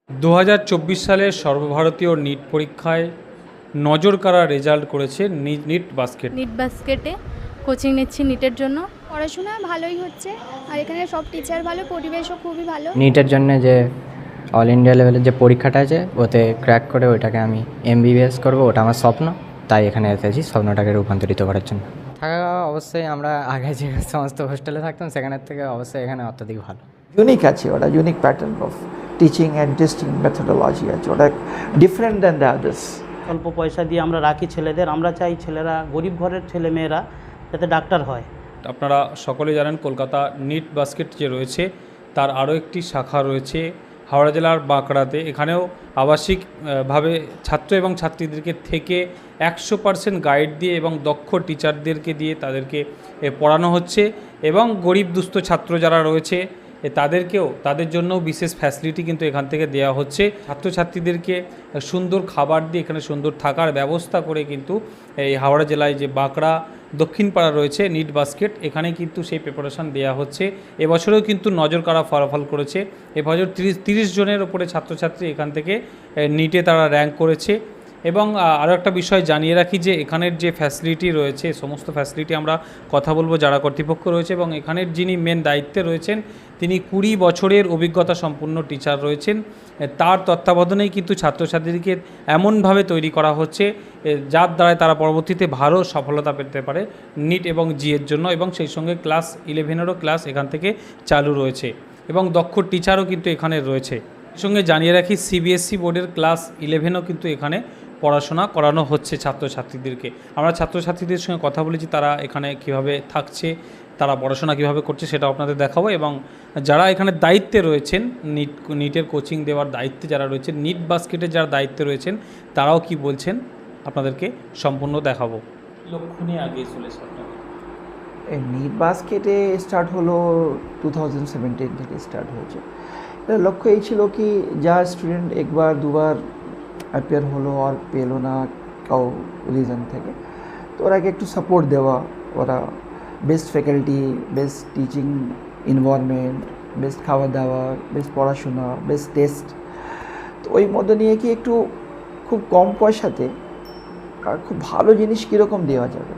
2024 সালের সর্বভারতীয় নিট পরীক্ষায় নজরকাড়া রেজাল্ট করেছে নিট বাস্কেট। নিট বাস্কেটে কোচিং নিচ্ছি নিটের জন্য। পড়াশোনা ভালোই হচ্ছে আর এখানে সব টিচার ভালো, পরিবেশও খুবই ভালো। নিটের জন্য যে অল ইন্ডিয়া লেভেলের যে পরীক্ষাটা আছে ওতে ক্র্যাক করে ওইটাকে আমি এমবিবিএস করবো, ওটা আমার স্বপ্ন। তাই এখানে এসেছি স্বপ্নটাকে রূপান্তরিত করার জন্য। থাকা অবশ্যই আমরা আগে যে সমস্ত হোস্টেলে থাকতাম সেখানের থেকে অবশ্যই এখানে অত্যধিক ভালো। ইউনিক আছে, ওটা unique pattern of teaching and testing methodology আছে, ওটা ডিফারেন্ট দ্যান দ্য আদার্স। অল্প পয়সা দিয়ে আমরা রাখি ছেলেদের, আমরা চাই ছেলেরা, গরিব ঘরের ছেলে মেয়েরা যাতে ডাক্তার হয়। আপনারা সকলে জানেন কলকাতা নিট বাস্কেট যে রয়েছে তার আরও একটি শাখা রয়েছে হাওড়া জেলার বাঁকড়াতে। এখানেও আবাসিকভাবে ছাত্র এবং ছাত্রীদেরকে থেকে 100% গাইড দিয়ে এবং দক্ষ টিচারদেরকে দিয়ে তাদেরকে পড়ানো হচ্ছে এবং গরিব দুস্থ ছাত্র যারা রয়েছে তাদের জন্য বিশেষ ফ্যাসিলিটি কিন্তু এখান থেকে দেওয়া হচ্ছে। ছাত্রছাত্রীদেরকে সুন্দর খাবার দিয়ে এখানে সুন্দর থাকার ব্যবস্থা করে কিন্তু এই হাওড়া জেলায় যে বাঁকড়া দক্ষিণ পাড়া রয়েছে নিট বাস্কেট, এখানে কিন্তু সেই প্রিপারেশান দেওয়া হচ্ছে। এবছরেও কিন্তু নজরকাড়া ফলাফল করেছে। এবছর 30 জনের ওপরে ছাত্রছাত্রী এখান থেকে নিটে তারা র্যাঙ্ক করেছে। এবং আরও একটা বিষয় জানিয়ে রাখি যে এখানের যে ফ্যাসিলিটি রয়েছে সমস্ত ফ্যাসিলিটি আমরা কথা বলবো যারা কর্তৃপক্ষ রয়েছে, এবং এখানের যিনি মেন দায়িত্বে রয়েছেন তিনি 20 বছরের অভিজ্ঞতা সম্পন্ন টিচার রয়েছেন। তার তত্ত্বাবধানেই কিন্তু ছাত্রছাত্রীদেরকে এমনভাবে তৈরি করা হচ্ছে যার দ্বারায় তারা পরবর্তীতে ভালো সফলতা পেতে পারে নিট এবং জিএর জন্য। এবং সেই সঙ্গে ক্লাস 11-এরও ক্লাস এখান থেকে চালু রয়েছে এবং দক্ষ টিচারও কিন্তু এখানে রয়েছে। এর সঙ্গে জানিয়ে রাখি সিবিএসসি বোর্ডের ক্লাস 11ও কিন্তু এখানে পড়াশোনা করানো হচ্ছে ছাত্রছাত্রীদেরকে। আমরা ছাত্রছাত্রীদের সঙ্গে কথা বলেছি তারা এখানে কিভাবে থাকছে, তারা পড়াশোনা কিভাবে করছে সেটা আপনাদের দেখাবো। এবং যারা এখানে দায়িত্বে রয়েছেন নিটের কোচিং দেওয়ার দায়িত্বে যারা রয়েছেন, নিট বাস্কেটের যারা দায়িত্বে রয়েছেন তারাও কি বলছেন আপনাদেরকে সম্পূর্ণ দেখাবো। লক্ষ্য নিয়ে আগে চলেছে আপনাদের এই নিট বাস্কেটে স্টার্ট হলো 2017 থেকে স্টার্ট হয়েছে। এর লক্ষ্য এই ছিল কি যা স্টুডেন্ট একবার দুবার অ্যাপিয়ার হলো আর পেলো না কাউ রিজন থেকে, তো ওরাকে একটু সাপোর্ট দেওয়া, ওরা best faculty, best teaching environment, best খাওয়া দাওয়া, বেস্ট পড়াশোনা, বেস্ট টেস্ট, তো ওই মধ্যে নিয়ে কি একটু খুব কম পয়সাতে আর খুব ভালো জিনিস কীরকম দেওয়া যাবে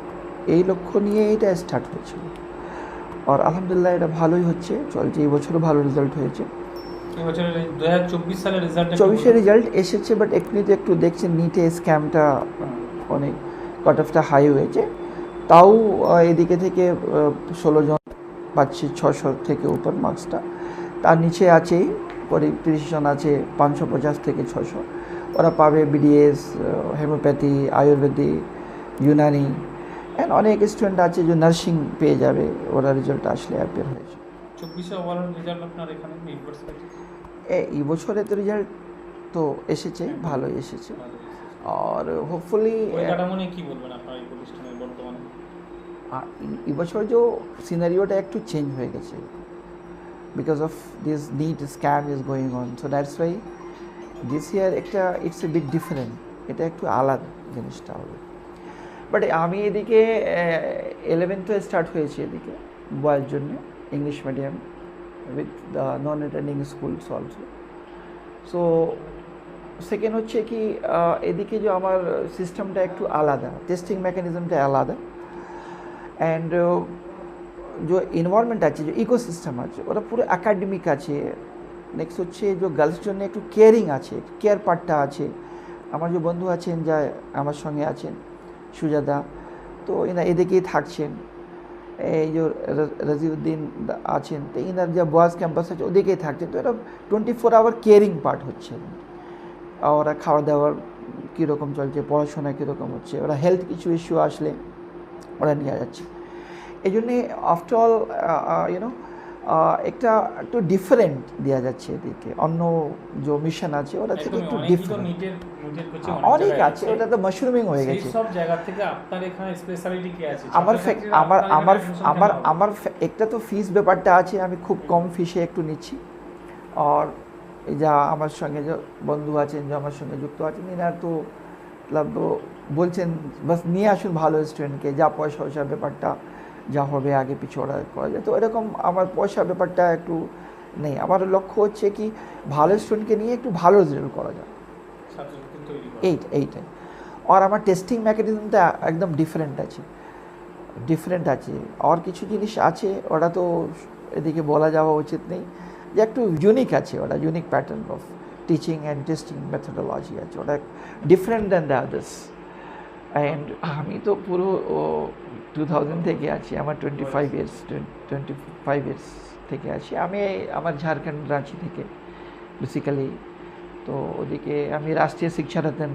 এই লক্ষ্য নিয়ে এটা স্টার্ট হয়েছিল। আর আলহামদুলিল্লাহ এটা ভালোই হচ্ছে, চলছে। এই বছরও ভালো রেজাল্ট হয়েছে। এবছরের 2024 সালের রেজাল্ট 24-এর রেজাল্ট এসেছে, বাট এখনই একটু দেখছেন নিটে স্ক্যামটা অনেক কাট অফটা হাই হয়েছে। তাও এদিকে থেকে 16 জন পাচ্ছে 600 থেকে উপর মার্কসটা। তার নিচে আছেই 30 জন আছে 550 থেকে 600, ওরা পাবে BDS, homeopathy, Ayurvedic, Unani, and অনেক স্টুডেন্ট আছে যে নার্সিং পেয়ে যাবে ওরা রেজাল্ট আসলে অ্যাপিয়ার হয়েছে। 24-এ ওভারঅল রেজাল্ট আপনার এখানে নিট বাস্কেট এই বছরে তো রেজাল্ট তো এসেছে, ভালোই এসেছে। আর হোপফুলি পরিকাঠামো কি বলবেন আপনার এই প্রতিষ্ঠানের বর্তমানে? এই বছর যে সিনারিওটা একটু চেঞ্জ হয়ে গেছে because of this NEET scam is going on, so that's why this year একটা ইটস এ বিট ডিফারেন্ট, এটা একটু আলাদা জিনিসটা হবে। বাট আমি এদিকে 11th স্টার্ট হয়েছে এদিকে বয়ের জন্য English medium with the non attending schools also. So second হচ্ছে কি এদিকে যে আমার সিস্টেমটা একটু আলাদা, টেস্টিং মেকানিজমটা আলাদা, অ্যান্ড যে এনভায়রনমেন্ট আছে, যে ইকোসিস্টেম আছে ওটা পুরো একাডেমিক আছে। নেক্সট হচ্ছে যে গার্লসের জন্য একটু কেয়ারিং আছে, কেয়ার পার্টটা আছে। আমার যে বন্ধু আছেন যা আমার সঙ্গে আছেন সুজাদা, তো এনা এদিকেই থাকছেন। এই যে রাজিউদ্দিন আছেন, তো এনার যা বয়েজ ক্যাম্পাস আছে ওদিকেই থাকছেন। তো এটা 24 আওয়ার কেয়ারিং পার্ট হচ্ছে। ওরা খাওয়া দাওয়ার কীরকম চলছে, পড়াশোনা কীরকম হচ্ছে, ওরা হেলথ কিছু ইস্যু আসলে ওরা নিয়ে যাচ্ছে। এই জন্যে আফটারঅল ইউনো একটা একটু ডিফারেন্ট দেওয়া যাচ্ছে এদিকে। অন্য যে মিশন আছে ওরা থেকে একটু ডিফারেন্ট অনেক আছে, ওটা তো মাশরুমিং হয়ে গেছে। সব জায়গা থেকে আপনার এখানে স্পেশালিটি কি আছে? আমার আমার আমার আমার একটা তো ফিস ব্যাপারটা আছে, আমি খুব কম ফিসে একটু নিচ্ছি। আর এই যা আমার সঙ্গে যে বন্ধু আছেন, যে আমার সঙ্গে যুক্ত আছেন, এনারা তো বলছেন বাস নিয়ে আসুন ভালো স্টুডেন্টকে, যা পয়সা পয়সার ব্যাপারটা যা হবে আগে পিছু ওরা করা যায়। তো এরকম আমার পয়সার ব্যাপারটা একটু নেই। আমার লক্ষ্য হচ্ছে কি ভালো স্টুডেন্টকে নিয়ে একটু ভালো রেজাল্ট করা যায়, ছাত্রছাত্রী তৈরি করা। এইটাই। আর আমার টেস্টিং মেকানিজমটা একদম ডিফারেন্ট আছে। আর কিছু জিনিস আছে ওটা তো এদিকে বলা যাওয়া উচিত নেই, যে একটু ইউনিক আছে, ওটা unique pattern of teaching and testing methodology আছে, ওটা different than the others. And আমি তো পুরো 2000 থেকে আছি, আমার 25 ইয়ার্স থেকে আছি আমি। আমার ঝাড়খণ্ড রাঁচি থেকে বেসিক্যালি। তো ওদিকে আমি রাষ্ট্রীয় শিক্ষা রতন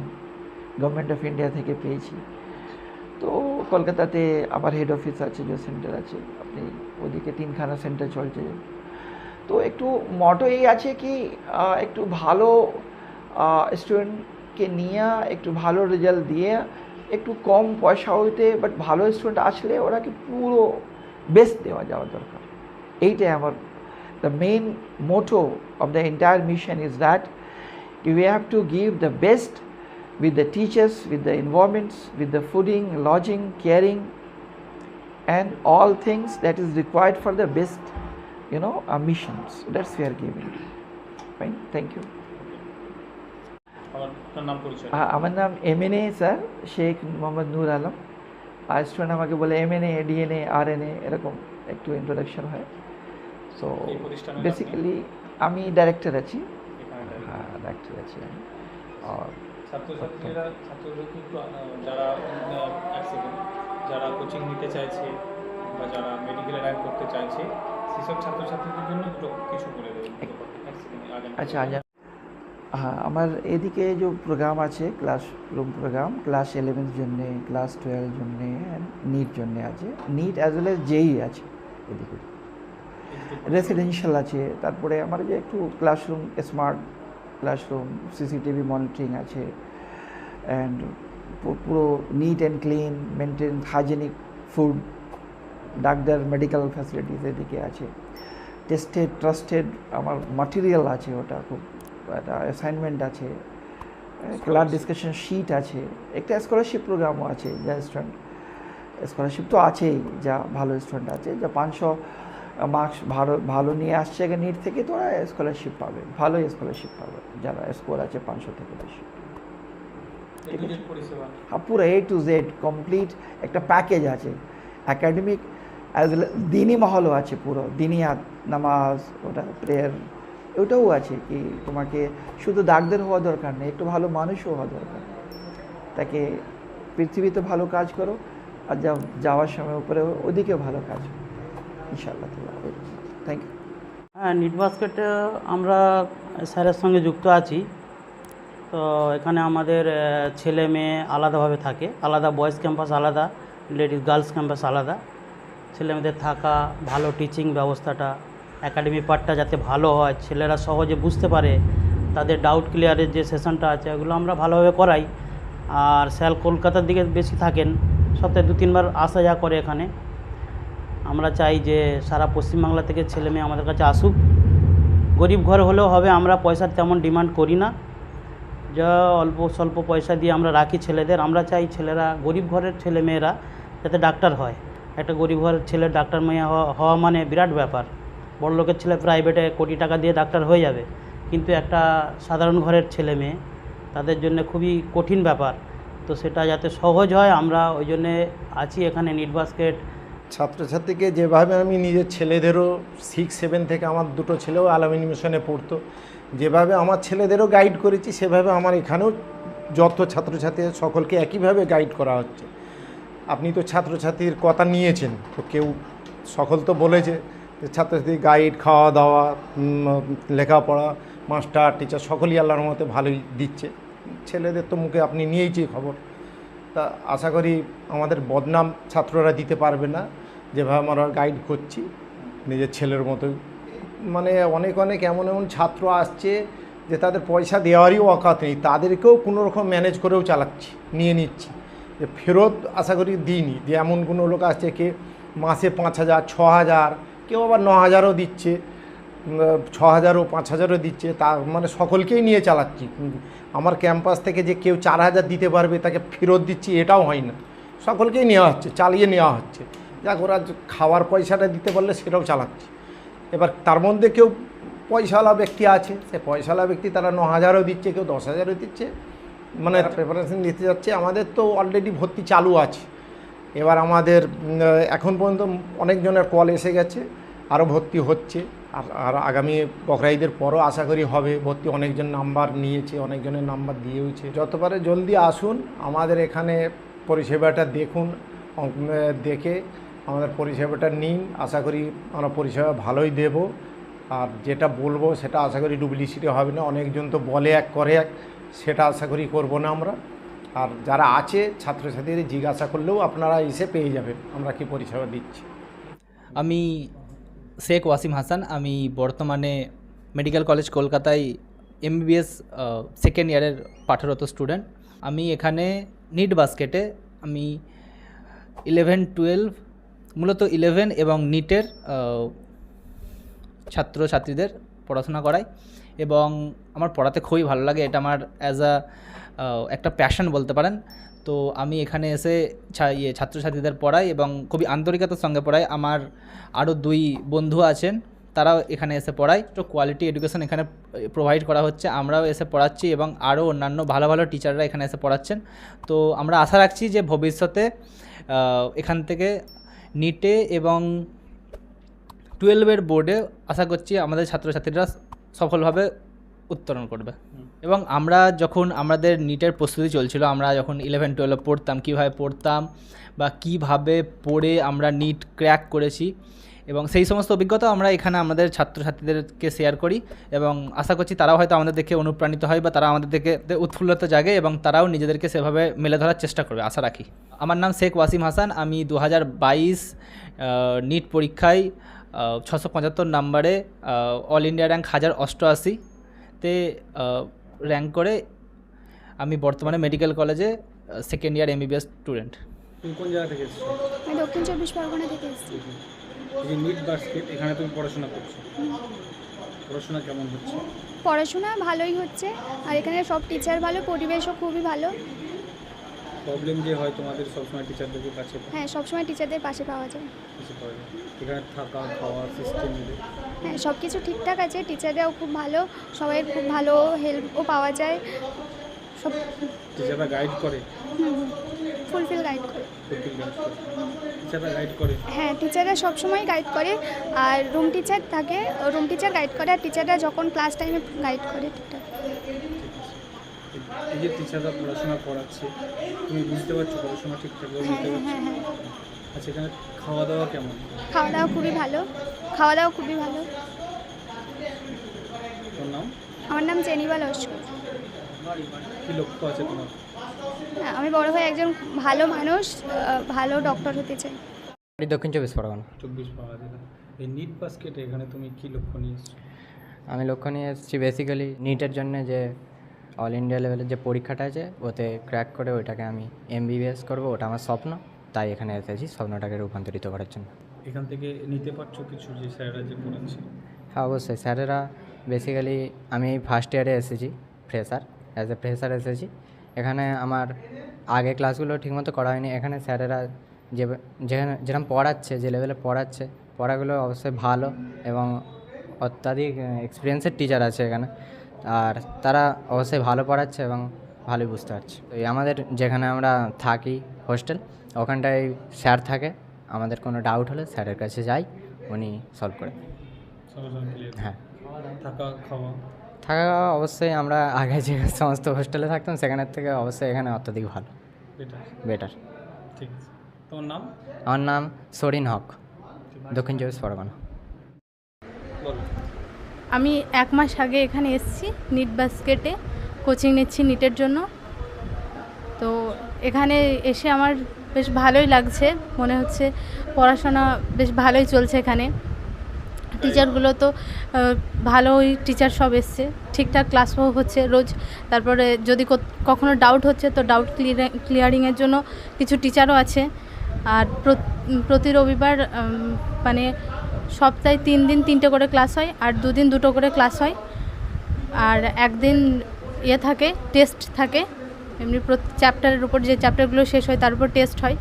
গভর্নমেন্ট অফ ইন্ডিয়া থেকে পেয়েছি। তো কলকাতাতে আমার হেড অফিস আছে, যে সেন্টার আছে, আপনি ওদিকে 3খানা সেন্টার চলছে। তো একটু মটো এই আছে কি একটু ভালো স্টুডেন্টকে নিয়ে একটু ভালো রেজাল্ট দিয়ে একটু কম পয়সা হইতে, বাট ভালো স্টুডেন্ট আসলে ওরাকে পুরো বেস্ট দেওয়া যাওয়া দরকার। এইটাই আমার the main motto of the entire mission is that we have to give the best with the teachers, with the environments, with the fooding, lodging, caring, and all things that is required for the best, missions. That's we are giving. Fine, thank you. আপনার নাম পরিচয়? আমার নাম MNA sir Sheikh Mohammad নূর আলম। আর student আমাকে বলে MNA, DNA, RNA এরকম একটু introduction হয়। সো এই প্রতিষ্ঠানে বেসিক্যালি আমি ডাইরেক্টর আছি। এখানে হ্যাঁ, ডাইরেক্টর আছি আমি। আর ছাত্রছাত্রীরা একটু যারা এক সেকেন্ড, যারা কোচিং নিতে চাইছে বা যারা মেডিকেলে র্যাঙ্ক করতে চাইছে, সেসব ছাত্রছাত্রীদের জন্য দুটো কিছু বলে দেবেন। এক সেকেন্ড। আচ্ছা, हाँ, আমার এদিকে যে প্রোগ্রাম আছে ক্লাসরুম প্রোগ্রাম, ক্লাস 11 জন্যে, ক্লাস 12 জন্যে, নিট জন্যে আছে, নিট অ্যাজ ওয়েল এজ জেই আছে, এদিকে রেসিডেন্সিয়াল আছে। তারপরে আমার যে একটু classroom smart classroom, CCTV monitoring আছে, অ্যান্ড পুরো neat and clean maintain, hygienic food, doctor, medical facilities এদিকে আছে, টেস্টেড ট্রাস্টেড আমার মাটেরিয়াল আছে, ওটা খুব একটা অ্যাসাইনমেন্ট আছে, ক্লাস ডিসকাশন শিট আছে, একটা স্কলারশিপ প্রোগ্রামও আছে। যা স্টুডেন্ট স্কলারশিপ তো আছেই, যা ভালো স্টুডেন্ট আছে, যা 500 মার্কস ভালো নিয়ে আসছে নিট থেকে, তো ওরা স্কলারশিপ পাবে, ভালো স্কলারশিপ পাবে যারা স্কোর আছে 500 থেকে বেশি। ঠিক আছে, হ্যাঁ, পুরো A to Z কমপ্লিট একটা প্যাকেজ আছে, একাডেমিক অ্যাজ ওয়েল দিনই মহলও আছে, পুরো দিনিয়াত নামাজ, ওটা প্রেয়ার, ওটাও আছে কি তোমাকে শুধু ডাক্তার হওয়া দরকার নেই, একটু ভালো মানুষও হওয়া দরকার। তাকে পৃথিবীতে ভালো কাজ করো, আর যাওয়ার সময় উপরে ওদিকেও ভালো কাজ, ইনশাআল্লাহ। Thank you. হ্যাঁ, নিট বাস্কেটে আমরা স্যারের সঙ্গে যুক্ত আছি। তো এখানে আমাদের ছেলে মেয়ে আলাদাভাবে থাকে, আলাদা বয়েজ ক্যাম্পাস আলাদা, লেডিস গার্লস ক্যাম্পাস আলাদা। ছেলে মেয়েদের থাকা, ভালো টিচিং ব্যবস্থাটা, একাডেমি পার্টটা যাতে ভালো হয়, ছেলেরা সহজে বুঝতে পারে, তাদের ডাউট ক্লিয়ারের যে সেশনটা আছে ওগুলো আমরা ভালোভাবে করাই। আর স্যার কলকাতার দিকে বেশি থাকেন, সপ্তাহে 2-3 বার আসা যা করে এখানে। আমরা চাই যে সারা পশ্চিমবাংলা থেকে ছেলে মেয়ে আমাদের কাছে আসুক। গরিব ঘর হলেও হবে, আমরা পয়সার তেমন ডিমান্ড করি না, যা অল্প স্বল্প পয়সা দিয়ে আমরা রাখি ছেলেদের। আমরা চাই ছেলেরা, গরিব ঘরের ছেলে মেয়েরা যাতে ডাক্তার হয়। একটা গরিব ঘরের ছেলে ডাক্তার মেয়ে হওয়া মানে বিরাট ব্যাপার। বড় লোকের ছেলে প্রাইভেটে কোটি টাকা দিয়ে ডাক্তার হয়ে যাবে, কিন্তু একটা সাধারণ ঘরের ছেলে মেয়ে তাদের জন্য খুবই কঠিন ব্যাপার। তো সেটা যাতে সহজ হয়, আমরা ওই জন্যে আছি এখানে নিট বাস্কেট। ছাত্রছাত্রীকে যেভাবে আমি নিজের ছেলেদেরও 6-7 থেকে আমার দুটো ছেলেও আলামিন মিশনে পড়তো, যেভাবে আমার ছেলেদেরও গাইড করেছি, সেভাবে আমার এখানেও যত ছাত্রছাত্রী সকলকে একইভাবে গাইড করা হচ্ছে। আপনি তো ছাত্রছাত্রীর কথা নিয়েছেন, তো কেউ সকল তো বলেছে যে ছাত্রছাত্রী গাইড, খাওয়া দাওয়া, লেখাপড়া, মাস্টার টিচার সকলেই আল্লাহর মতে ভালোই দিচ্ছে। ছেলেদের তো মুখে আপনি নিয়েইছি খবর। তা আশা করি আমাদের বদনাম ছাত্ররা দিতে পারবে না, যেভাবে আমরা গাইড করছি নিজের ছেলের মতোই। মানে অনেক এমন ছাত্র আসছে যে তাদের পয়সা দেওয়ারই অকাত নেই, তাদেরকেও কোনোরকম ম্যানেজ করেও চালাচ্ছি, নিয়ে নিচ্ছি। যে ফেরত আশা করি দিইনি, যে এমন কোনো লোক আসছে কে মাসে 5,000, 6,000, কেউ আবার 9,000ও দিচ্ছে, 6,000ও 5,000ও দিচ্ছে। তা মানে সকলকেই নিয়ে চালাচ্ছি। আমার ক্যাম্পাস থেকে যে কেউ 4,000 দিতে পারবে তাকে ফেরত দিচ্ছি এটাও হয় না, সকলকেই নেওয়া হচ্ছে, চালিয়ে নেওয়া হচ্ছে। যাক, ওরা খাওয়ার পয়সাটা দিতে পারলে সেটাও চালাচ্ছি। এবার তার মধ্যে কেউ পয়সাওয়ালা ব্যক্তি আছে, সে পয়সাওয়ালা ব্যক্তি তারা 9,000ও দিচ্ছে, কেউ 10,000ও দিচ্ছে, মানে প্রিপারেশন নিতে যাচ্ছে। আমাদের তো অলরেডি ভর্তি চালু আছে। এবার আমাদের এখন পর্যন্ত অনেকজনের কল এসে গেছে, আরও ভর্তি হচ্ছে, আর আগামী বকরা ঈদের পরও আশা করি হবে ভর্তি। অনেকজন নাম্বার নিয়েছে, অনেকজনের নাম্বার দিয়েওছে। যত পারে জলদি আসুন, আমাদের এখানে পরিষেবাটা দেখুন, দেখে আমাদের পরিষেবাটা নিন। আশা করি আমরা পরিষেবা ভালোই দেব, আর যেটা বলবো সেটা আশা করি ডুপ্লিসিটি হবে না। অনেকজন তো বলে এক করে এক, সেটা আশা করি করব না আমরা। আর যারা আছে ছাত্রছাত্রীদের জিজ্ঞাসা করলেও আপনারা এসে পেয়ে যাবেন আমরা কি পরিষেবা দিচ্ছি। আমি শেখ ওয়াসিম হাসান, আমি বর্তমানে মেডিকেল কলেজ কলকাতায় এমবিবিএস সেকেন্ড ইয়ারের পাঠরত স্টুডেন্ট। আমি এখানে নিট বাস্কেটে আমি 11-12 মূলত 11 এবং নিটের ছাত্রছাত্রীদের পড়াশোনা করাই, এবং আমার পড়াতে খুবই ভালো লাগে। এটা আমার একটা প্যাশন বলতে পারেন। তো আমি এখানে এসে ছাত্রছাত্রীদের পড়াই এবং খুবই আন্তরিকতার সঙ্গে পড়াই। আমার আরও 2 বন্ধু আছেন, তারাও এখানে এসে পড়ায়। তো কোয়ালিটি এডুকেশন এখানে প্রোভাইড করা হচ্ছে, আমরাও এসে পড়াচ্ছি এবং আরও অন্যান্য ভালো ভালো টিচাররা এখানে এসে পড়াচ্ছেন। তো আমরা আশা রাখছি যে ভবিষ্যতে এখান থেকে নিটে এবং 12-এর বোর্ডে আশা করছি আমাদের ছাত্রছাত্রীরা সফলভাবে উত্তরণ করবে। এবং আমরা যখন আমাদের নিটের প্রস্তুতি চলছিল, আমরা যখন 11-12 পড়তাম, কীভাবে পড়তাম বা কীভাবে পড়ে আমরা নিট ক্র্যাক করেছি, এবং সেই সমস্ত অভিজ্ঞতা আমরা এখানে আমাদের ছাত্রছাত্রীদেরকে শেয়ার করি, এবং আশা করছি তারাও হয়তো আমাদের দেখে অনুপ্রাণিত হয় বা তারা আমাদের দেখে উৎফুল্লতা জাগে এবং তারাও নিজেদেরকে সেভাবে মেলে ধরার চেষ্টা করবে, আশা রাখি। আমার নাম শেখ ওয়াসিম হাসান। আমি 2022 নিট পরীক্ষায় 675 নাম্বারে অল ইন্ডিয়া র্যাঙ্ক 1088-তে র্যাঙ্ক করে আমি বর্তমানে মেডিকেল কলেজে সেকেন্ড ইয়ার এমবিবিএস স্টুডেন্ট। তুমি কোন জায়গা থেকে এসেছো? আমি দক্ষিণ 24 পরগনা থেকে এসেছি। এই যে নিট বাস্কেট, এখানে তুমি পড়াশোনা করছো, পড়াশোনা কেমন হচ্ছে? পড়াশোনা ভালোই হচ্ছে, আর এখানে সব টিচার ভালো, পরিবেশও খুবই ভালো। প্রবলেম যে হয় তোমাদের সবসময় টিচারদের কাছে? হ্যাঁ, সবসময় টিচারদের পাশে পাওয়া যায়। এখানে থাকা খাওয়ার সিস্টেম? হ্যাঁ, সব কিছু ঠিকঠাক আছে, টিচাররাও খুব ভালো, সবাইয়ের খুব ভালো হেল্পও পাওয়া যায়। সব টিচাররা গাইড করে? ফুলফিল গাইড করে। টিচাররা গাইড করে? হ্যাঁ, টিচাররা সবসময় গাইড করে, আর রুম টিচার থাকে, রুম টিচার গাইড করে, আর টিচাররা যখন ক্লাস টাইমে গাইড করে ঠিকঠাক। এই যে টিচাররা পড়াশোনা করাচ্ছে, তুমি বুঝতে পারছো পড়াশোনা ঠিকঠাকভাবে বুঝতে পারছো? হ্যাঁ হ্যাঁ। আচ্ছা, এখানে খাওয়া দাওয়া কেমন? খাওয়া দাওয়া খুবই ভালো, খাওয়া দাওয়া খুবই ভালো। তোর নাম? আমার নাম জেনিবা লস্কর। কী লক্ষ্য আছে তোমার? হ্যাঁ, আমি বড় হয়ে একজন ভালো মানুষ, ভালো ডক্টর হতে চাই। দক্ষিণ 24 পরগনা। 24 পাওয়া যায়। এই নিট বাস্কেটে এখানে তুমি কী লক্ষ্য নিয়ে এসছো? আমি লক্ষ্য নিয়ে এসেছি বেসিক্যালি নিটের জন্য যে অল ইন্ডিয়া লেভেলের যে পরীক্ষাটা আছে ওতে ক্র্যাক করে ওইটাকে আমি এমবিবিএস করব, ওটা আমার স্বপ্ন। তাই এখানে এসেছি স্বপ্নটাকে রূপান্তরিত করার জন্য। এখান থেকে নিতে পারছো কিছু যে স্যাররা যে পড়াচ্ছে? হ্যাঁ, অবশ্যই। স্যারেরা বেসিক্যালি আমি ফার্স্ট ইয়ারে এসেছি ফ্রেশার, অ্যাজ এ ফ্রেশার এসেছি। এখানে আমার আগে ক্লাসগুলো ঠিকমতো করা হয়নি। এখানে স্যারেরা যেরকম পড়াচ্ছে, যে লেভেলে পড়াচ্ছে, পড়াগুলো অবশ্যই ভালো এবং অত্যাধিক এক্সপিরিয়েন্সের টিচার আছে এখানে, আর তারা অবশ্যই ভালো পড়াচ্ছে এবং ভালোই বুঝতে পারছে। তো আমাদের যেখানে আমরা থাকি হোস্টেল, ওখানটায় স্যার থাকে, আমাদের কোনো ডাউট হলে স্যারের কাছে যাই, উনি সলভ করে। হ্যাঁ, থাকা অবশ্যই আমরা আগে যে সমস্ত হোস্টেলে থাকতাম সেখানের থেকে অবশ্যই এখানে অত্যধিক ভালো, বেটার। ঠিক আছে, তোমার নাম? আমার নাম সরিন হক, দক্ষিণ 24 পরগনা। আমি 1 মাস আগে এখানে এসেছি নিট বাস্কেটে, কোচিং নিচ্ছি নিটের জন্য। তো এখানে এসে আমার বেশ ভালোই লাগছে, মনে হচ্ছে পড়াশোনা বেশ ভালোই চলছে এখানে। টিচারগুলো তো ভালোই টিচার সব এসছে, ঠিকঠাক ক্লাসও হচ্ছে রোজ। তারপরে যদি কখনো ডাউট হচ্ছে তো ডাউট ক্লিয়ারিংয়ের জন্য কিছু টিচারও আছে। আর প্রতি রবিবার মানে সপ্তাহে 3 দিন 3টে করে ক্লাস হয়, আর 2 দিন 2টো করে ক্লাস হয়, আর একদিন থাকে টেস্ট থাকে। এমনি চ্যাপ্টারের উপর যে চ্যাপ্টারগুলো শেষ হয় তার উপর টেস্ট হয়।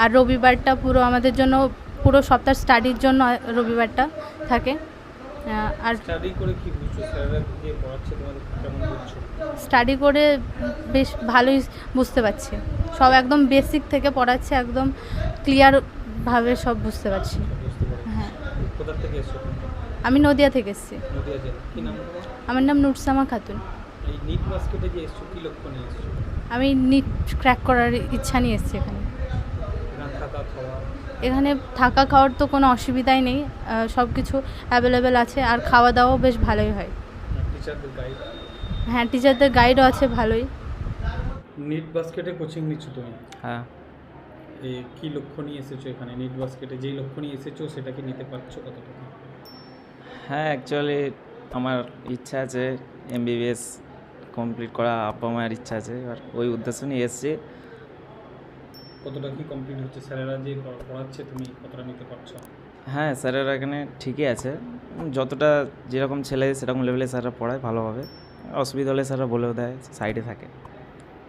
আর রবিবারটা পুরো আমাদের জন্য, পুরো সপ্তাহ স্টাডির জন্য রবিবারটা থাকে। আর স্টাডি করে কি বুঝছো, স্যারেরা যে পড়াচ্ছে তোমাদের কেমন বুঝছো? স্টাডি করে বেশ ভালোই বুঝতে পারছি, সব একদম বেসিক থেকে পড়াচ্ছে, একদম ক্লিয়ারভাবে সব বুঝতে পারছি। বুঝতে পারো। হ্যাঁ, কোথা থেকে এসছো তুমি? আমি নদিয়া থেকে এসেছি। নদিয়া জেলা। কি নাম তোমার? আমার নাম নুরসামা খাতুন। এই নিট বাস্কেটে যে এসছো কি লক্ষ্য নিয়ে এসছো? আমি নিট ক্র্যাক করার ইচ্ছা নিয়ে এসেছি এখানে। এখানে থাকা খাওয়া? এখানে থাকা খাওয়ার তো কোনো অসুবিধাই নেই, সব কিছু অ্যাভেলেবেল আছে, আর খাওয়া দাওয়াও বেশ ভালোই হয়। টিচারদের গাইড? হ্যাঁ, টিচারদের গাইডও আছে ভালোই। নিট বাস্কেটে কোচিং নিচ্ছ তুমি? হ্যাঁ, এই কি লক্ষ্য নিয়ে এসেছো এখানে? নিট বাস্কেটে যেই লক্ষ্য নিয়ে এসেছো সেটা কি নিতে পারছো কতটুকু? হ্যাঁ, অ্যাকচুয়ালি আমার ইচ্ছা আছে এমবিবিএস কমপ্লিট করা, আব্বা মায়ের ইচ্ছা আছে, এবার ওই উদ্দেশ্য নিয়ে এসেছি। কতটা কি কমপ্লিট হচ্ছে? স্যারেরা যে পড়াচ্ছে তুমি কতটা নিতে পারছো? হ্যাঁ, স্যারেরা এখানে ঠিকই আছে, যতটা যেরকম ছেলে সেরকম লেভেলে স্যাররা পড়ায় ভালোভাবে, অসুবিধা হলে স্যাররা বলেও দেয়, সাইডে থাকে।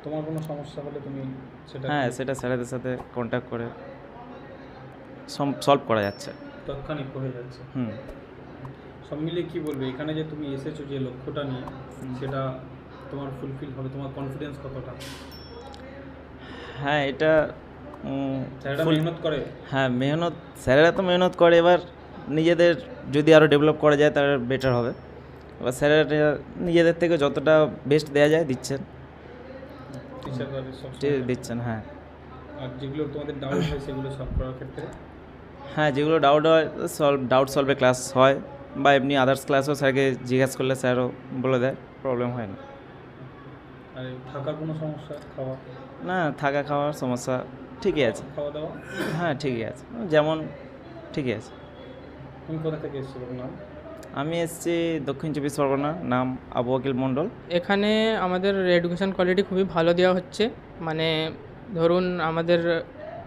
তোমার কোনো সমস্যা হলে তুমি সেটা হ্যাঁ, সেটা স্যারেদের সাথে কন্ট্যাক্ট করে সলভ করা যাচ্ছে। তাৎক্ষণিক হয়ে যাচ্ছে। হুম। সব মিলিয়ে কী বলবে, এখানে যে তুমি এসেছো যে লক্ষ্যটা নিয়ে, সেটা তোমার ফুলফিল হবে? তোমার কনফিডেন্স কতটা? হ্যাঁ, এটা স্যারেরা মেহনত করে? হ্যাঁ, স্যারেরা তো মেহনত করে, এবার নিজেদের যদি আরও ডেভেলপ করা যায় তাহলে বেটার হবে। এবার স্যারেরা নিজেদের থেকে যতটা বেস্ট দেওয়া যায় দিচ্ছেন। টিচাররা সব দিচ্ছেন, হ্যাঁ। আর যেগুলো তোমাদের ডাউট হয় সেগুলো সলভ করার ক্ষেত্রে? হ্যাঁ, যেগুলো ডাউট হয় ডাউট সলভের ক্লাস হয়, বা এমনি আদার্স ক্লাসও স্যারকে জিজ্ঞেস করলে স্যারও বলে দেয়, প্রবলেম হয় না। আর থাকার কোনো সমস্যা? খাওয়া? না, থাকা খাওয়ার সমস্যা ঠিকই আছে। খাওয়া দাওয়া? হ্যাঁ, ঠিকই আছে, যেমন ঠিকই আছে। তুমি কোথা থেকে এসেছো, তোমার নাম? আমি এসেছি দক্ষিণ চব্বিশ পরগনা, নাম আবু আকিল মণ্ডল। এখানে আমাদের এডুকেশন কোয়ালিটি খুবই ভালো দেওয়া হচ্ছে, মানে ধরুন আমাদের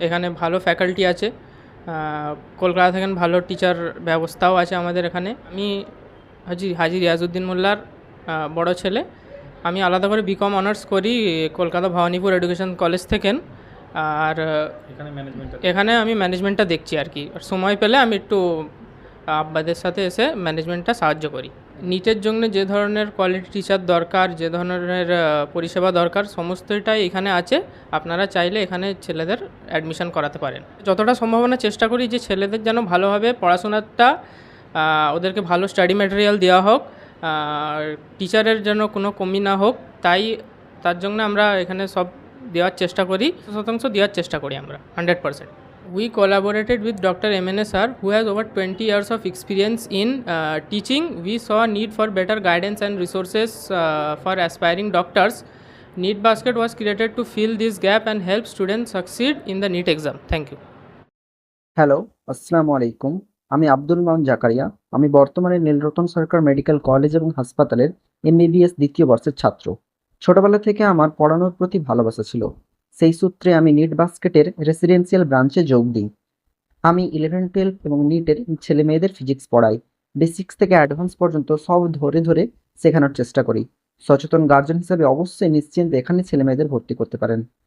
এখানে ভালো ফ্যাকাল্টি আছে, কলকাতা থেকে ভালো টিচার ব্যবস্থাও আছে আমাদের এখানে। আমি হাজি রিয়াজউদ্দিন মোল্লার বড় ছেলে। আমি আলাদা করে বিকম অনার্স করি কলকাতা ভবানীপুর এডুকেশন কলেজ থেকে। আর এখানে আমি ম্যানেজমেন্টটা দেখছি আর কি, আর সময় পেলে আমি একটু আব্বাদের সাথে এসে ম্যানেজমেন্টটা সাহায্য করি। নিটের জন্য যে ধরনের কোয়ালিটি টিচার দরকার, যে ধরনের পরিষেবা দরকার, সমস্তটাই এখানে আছে। আপনারা চাইলে এখানে ছেলেদের অ্যাডমিশন করাতে পারেন। যতটা সম্ভাবনা চেষ্টা করি যে ছেলেদের যেন ভালোভাবে পড়াশোনাটা, ওদেরকে ভালো স্টাডি ম্যাটেরিয়াল দেওয়া হোক, আর টিচারের যেন কোনো কমি না হোক, তার জন্য আমরা এখানে সব দেওয়ার চেষ্টা করি, 100% দেওয়ার চেষ্টা করি আমরা 100%। We collaborated with Dr. MNA sir, who has over 20 years of experience in teaching. We saw a need for better guidance and resources for aspiring doctors. NEET Basket was created to fill this gap and help students succeed in the NEET exam. Thank you. Hello, আসসালামু আলাইকুম। আমি আব্দুল মামুন জাকারিয়া। আমি বর্তমানে নীলরতন সরকার medical college এবং হাসপাতালের MBBS দ্বিতীয় বর্ষের ছাত্র। ছোটবেলা থেকে আমার পড়ানোর প্রতি ভালোবাসা ছিল, সেই সূত্রে আমি নিট বাস্কেটের রেসিডেন্সিয়াল ব্রাঞ্চে যোগ দিই। আমি 11-12 এবং নিটের ছেলে মেয়েদের ফিজিক্স পড়াই। বেসিক্স থেকে অ্যাডভান্স পর্যন্ত সব ধরে ধরে শেখানোর চেষ্টা করি। সচেতন গার্জেন হিসাবে অবশ্যই নিশ্চিন্তে এখানে ছেলে মেয়েদের ভর্তি করতে পারেন।